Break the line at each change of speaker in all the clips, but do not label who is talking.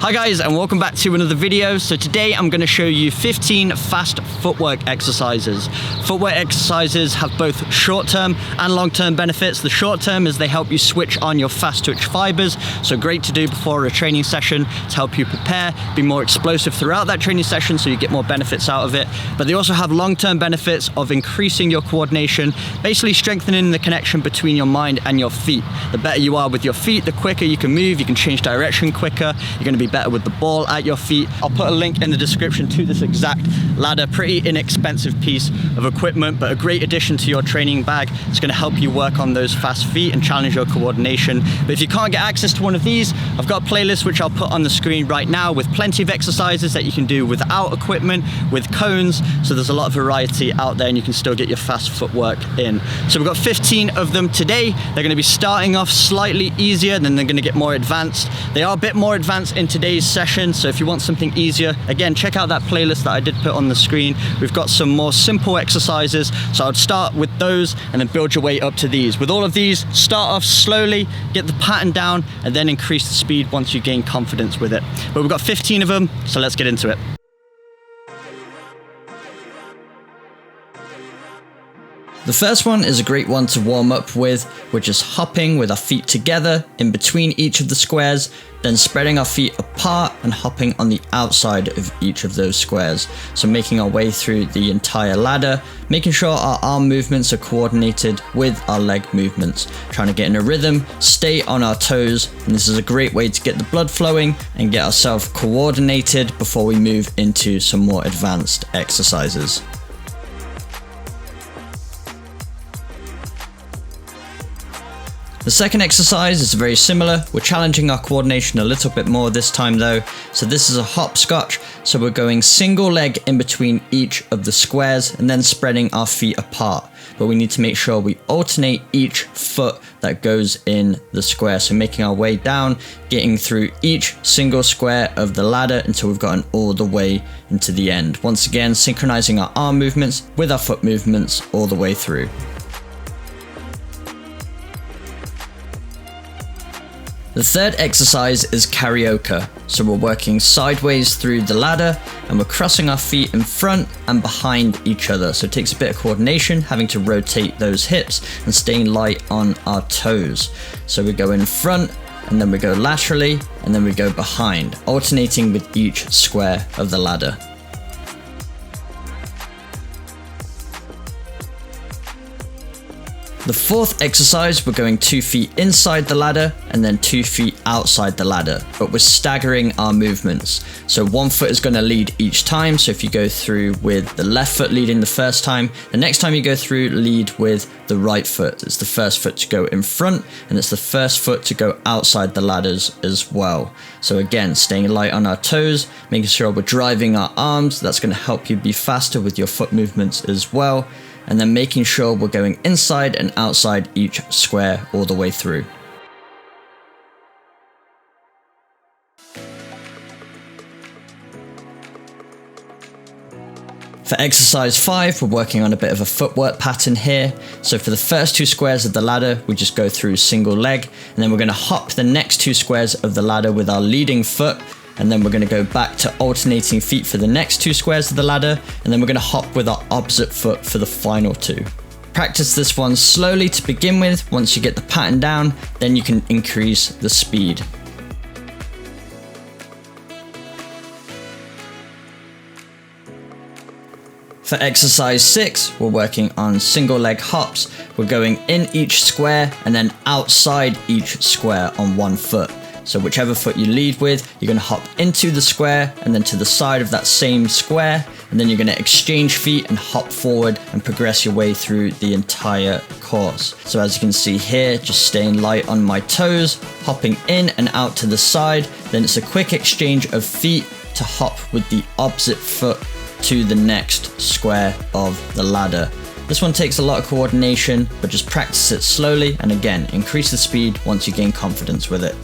Hi guys, and welcome back to another video. So today I'm going to show you 15 fast footwork exercises. Footwork exercises have both short-term and long-term benefits. The short-term is they help you switch on your fast twitch fibers, so great to do before a training session to help you prepare, be more explosive throughout that training session so you get more benefits out of it. But they also have long-term benefits of increasing your coordination, basically strengthening the connection between your mind and your feet. The better you are with your feet, the quicker you can move, you can change direction quicker, you're going to be better with the ball at your feet. I'll put a link in the description to this exact ladder. Pretty inexpensive piece of equipment, but a great addition to your training bag. It's going to help you work on those fast feet and challenge your coordination. But if you can't get access to one of these, I've got a playlist which I'll put on the screen right now with plenty of exercises that you can do without equipment, with cones. So there's a lot of variety out there and you can still get your fast footwork in. So we've got 15 of them today. They're going to be starting off slightly easier, then they're going to get more advanced. They are a bit more advanced in today's session, so if you want something easier, again, check out that playlist that I did put on the screen. We've got some more simple exercises, so I'd start with those and then build your way up to these. With all of these, start off slowly, get the pattern down, and then increase the speed once you gain confidence with it. But we've got 15 of them, so let's get into it. The first one is a great one to warm up with. We're just hopping with our feet together in between each of the squares, then spreading our feet apart and hopping on the outside of each of those squares. So making our way through the entire ladder, making sure our arm movements are coordinated with our leg movements, trying to get in a rhythm, stay on our toes, and this is a great way to get the blood flowing and get ourselves coordinated before we move into some more advanced exercises. The second exercise is very similar. We're challenging our coordination a little bit more this time though. So this is a hopscotch. So we're going single leg in between each of the squares and then spreading our feet apart. But we need to make sure we alternate each foot that goes in the square. So making our way down, getting through each single square of the ladder until we've gotten all the way into the end. Once again, synchronizing our arm movements with our foot movements all the way through. The third exercise is karaoke. So we're working sideways through the ladder and we're crossing our feet in front and behind each other. So it takes a bit of coordination, having to rotate those hips and staying light on our toes. So we go in front and then we go laterally and then we go behind, alternating with each square of the ladder. The fourth exercise, we're going 2 feet inside the ladder and then 2 feet outside the ladder, but we're staggering our movements. So one foot is going to lead each time. So if you go through with the left foot leading the first time, the next time you go through, lead with the right foot. It's the first foot to go in front and it's the first foot to go outside the ladders as well. So again, staying light on our toes, making sure we're driving our arms. That's going to help you be faster with your foot movements as well. And then making sure we're going inside and outside each square all the way through. For exercise 5, we're working on a bit of a footwork pattern here. So for the first 2 squares of the ladder, we just go through single leg, and then we're going to hop the next 2 squares of the ladder with our leading foot. And then we're going to go back to alternating feet for the next 2 squares of the ladder, and then we're going to hop with our opposite foot for the final 2. Practice this one slowly to begin with. Once you get the pattern down, then you can increase the speed. For exercise 6, we're working on single leg hops. We're going in each square and then outside each square on 1 foot. So whichever foot you lead with, you're going to hop into the square and then to the side of that same square, and then you're going to exchange feet and hop forward and progress your way through the entire course. So as you can see here, just staying light on my toes, hopping in and out to the side, then it's a quick exchange of feet to hop with the opposite foot to the next square of the ladder. This one takes a lot of coordination, but just practice it slowly and again, increase the speed once you gain confidence with it.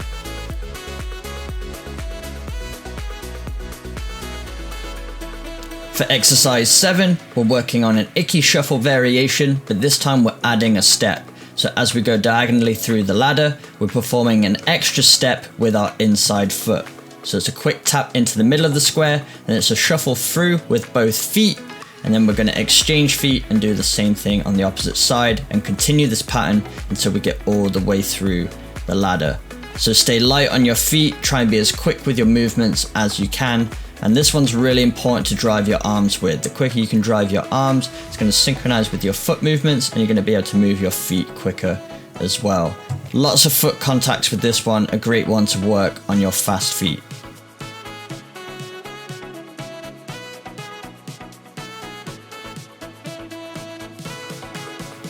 For exercise 7, we're working on an icky shuffle variation, but this time we're adding a step. So as we go diagonally through the ladder, we're performing an extra step with our inside foot. So it's a quick tap into the middle of the square, and it's a shuffle through with both feet, and then we're going to exchange feet and do the same thing on the opposite side and continue this pattern until we get all the way through the ladder. So stay light on your feet, try and be as quick with your movements as you can. And this one's really important to drive your arms with. The quicker you can drive your arms, it's going to synchronize with your foot movements, and you're going to be able to move your feet quicker as well. Lots of foot contacts with this one, a great one to work on your fast feet.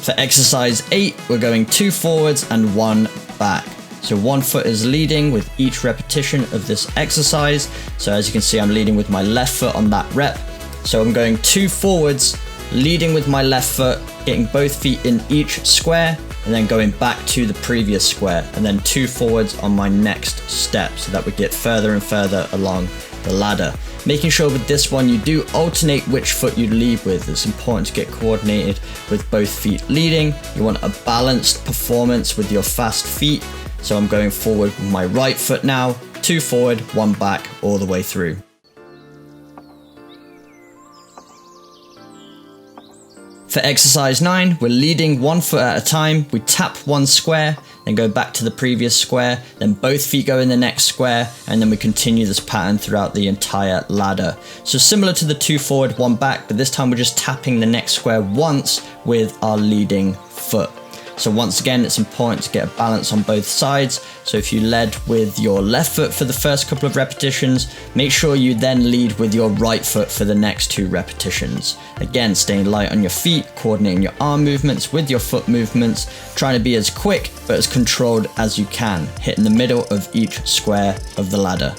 For exercise 8, we're going 2 forwards and 1 back. So 1 foot is leading with each repetition of this exercise. So as you can see, I'm leading with my left foot on that rep. So I'm going 2 forwards, leading with my left foot, getting both feet in each square, and then going back to the previous square, and then 2 forwards on my next step, so that we get further and further along the ladder. Making sure with this one you do alternate which foot you lead with. It's important to get coordinated with both feet leading. You want a balanced performance with your fast feet. So I'm going forward with my right foot now, 2 forward, 1 back, all the way through. For exercise 9, we're leading 1 foot at a time. We tap 1 square, then go back to the previous square, then both feet go in the next square, and then we continue this pattern throughout the entire ladder. So similar to the 2 forward, 1 back, but this time we're just tapping the next square once with our leading foot. So once again, it's important to get a balance on both sides. So if you led with your left foot for the first couple of repetitions, make sure you then lead with your right foot for the next 2 repetitions. Again, staying light on your feet, coordinating your arm movements with your foot movements, trying to be as quick but as controlled as you can, hitting the middle of each square of the ladder.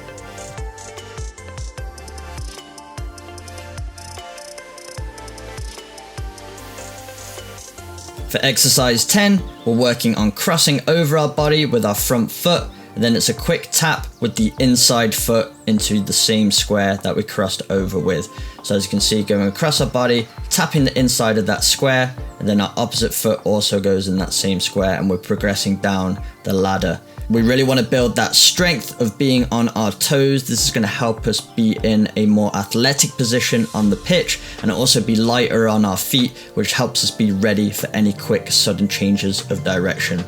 For exercise 10, we're working on crossing over our body with our front foot, and then it's a quick tap with the inside foot into the same square that we crossed over with. So as you can see, going across our body, tapping the inside of that square, and then our opposite foot also goes in that same square, and we're progressing down the ladder. We really want to build that strength of being on our toes. This is going to help us be in a more athletic position on the pitch, and also be lighter on our feet, which helps us be ready for any quick sudden changes of direction.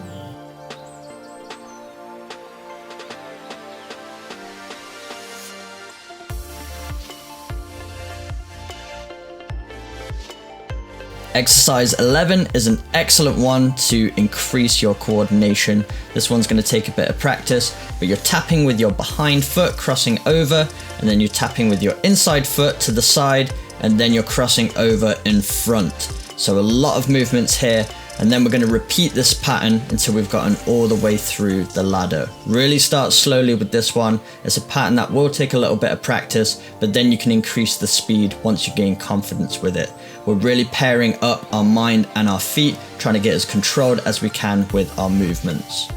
Exercise 11 is an excellent one to increase your coordination. This one's going to take a bit of practice, but you're tapping with your behind foot, crossing over, and then you're tapping with your inside foot to the side, and then you're crossing over in front. So a lot of movements here, and then we're going to repeat this pattern until we've gotten all the way through the ladder. Really start slowly with this one. It's a pattern that will take a little bit of practice, but then you can increase the speed once you gain confidence with it. We're really pairing up our mind and our feet, trying to get as controlled as we can with our movements.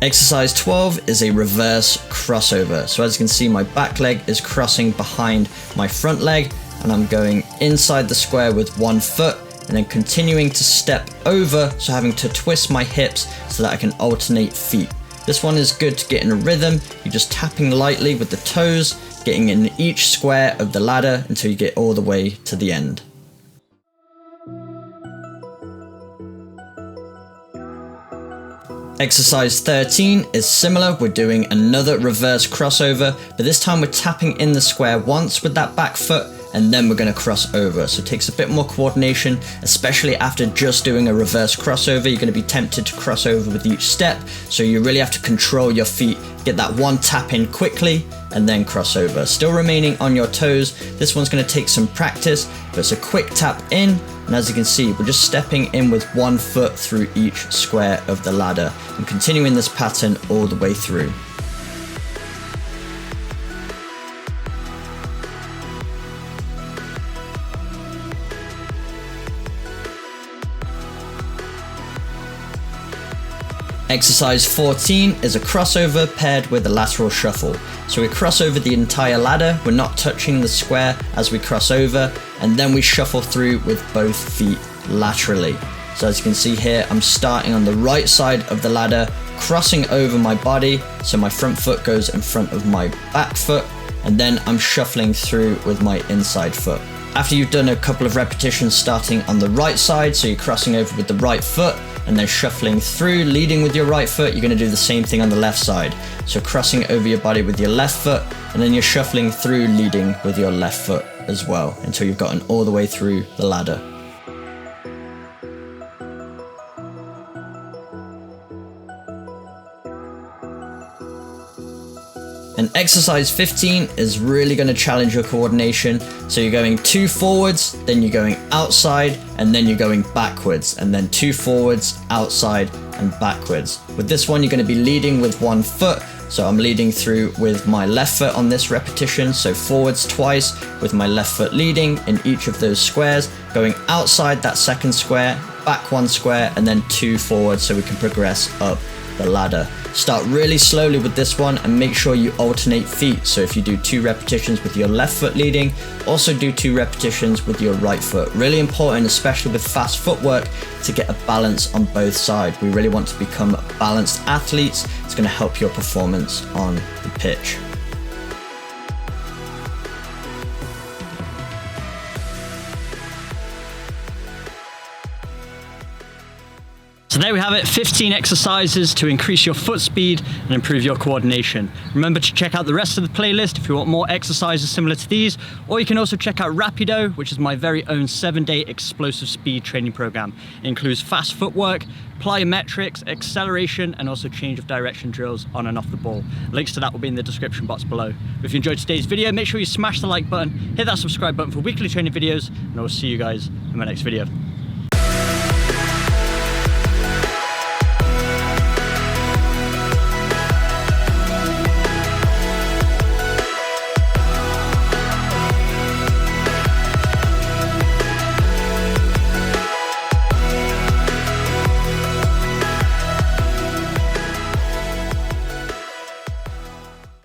Exercise 12 is a reverse crossover. So as you can see, my back leg is crossing behind my front leg, and I'm going inside the square with 1 foot, and then continuing to step over, so having to twist my hips so that I can alternate feet. This one is good to get in a rhythm. You're just tapping lightly with the toes, getting in each square of the ladder until you get all the way to the end. Exercise 13 is similar. We're doing another reverse crossover, but this time we're tapping in the square once with that back foot, and then we're going to cross over. So it takes a bit more coordination, especially after just doing a reverse crossover. You're going to be tempted to cross over with each step, so you really have to control your feet, get that one tap in quickly, and then cross over. Still remaining on your toes. This one's going to take some practice, but it's a quick tap in, and as you can see, we're just stepping in with 1 foot through each square of the ladder, and continuing this pattern all the way through. Exercise 14 is a crossover paired with a lateral shuffle. So we cross over the entire ladder, we're not touching the square as we cross over, and then we shuffle through with both feet laterally. So as you can see here, I'm starting on the right side of the ladder, crossing over my body, so my front foot goes in front of my back foot, and then I'm shuffling through with my inside foot. After you've done a couple of repetitions starting on the right side, so you're crossing over with the right foot, and then shuffling through, leading with your right foot, you're going to do the same thing on the left side. So crossing over your body with your left foot, and then you're shuffling through, leading with your left foot as well, until you've gotten all the way through the ladder. And exercise 15 is really going to challenge your coordination. So you're going 2 forwards, then you're going outside, and then you're going backwards, and then 2 forwards, outside, and backwards. With this one, you're going to be leading with 1 foot. So I'm leading through with my left foot on this repetition. So forwards twice with my left foot leading in each of those squares, going outside that second square, back 1 square, and then 2 forwards, so we can progress up the ladder. Start really slowly with this one and make sure you alternate feet. So if you do 2 repetitions with your left foot leading, also do 2 repetitions with your right foot. Really important, especially with fast footwork, to get a balance on both sides. We really want to become balanced athletes. It's going to help your performance on the pitch. So there we have it, 15 exercises to increase your foot speed and improve your coordination. Remember to check out the rest of the playlist if you want more exercises similar to these, or you can also check out Rapido, which is my very own 7-day explosive speed training program. It includes fast footwork, plyometrics, acceleration, and also change of direction drills on and off the ball. Links to that will be in the description box below. If you enjoyed today's video, make sure you smash the like button, hit that subscribe button for weekly training videos, and I will see you guys in my next video.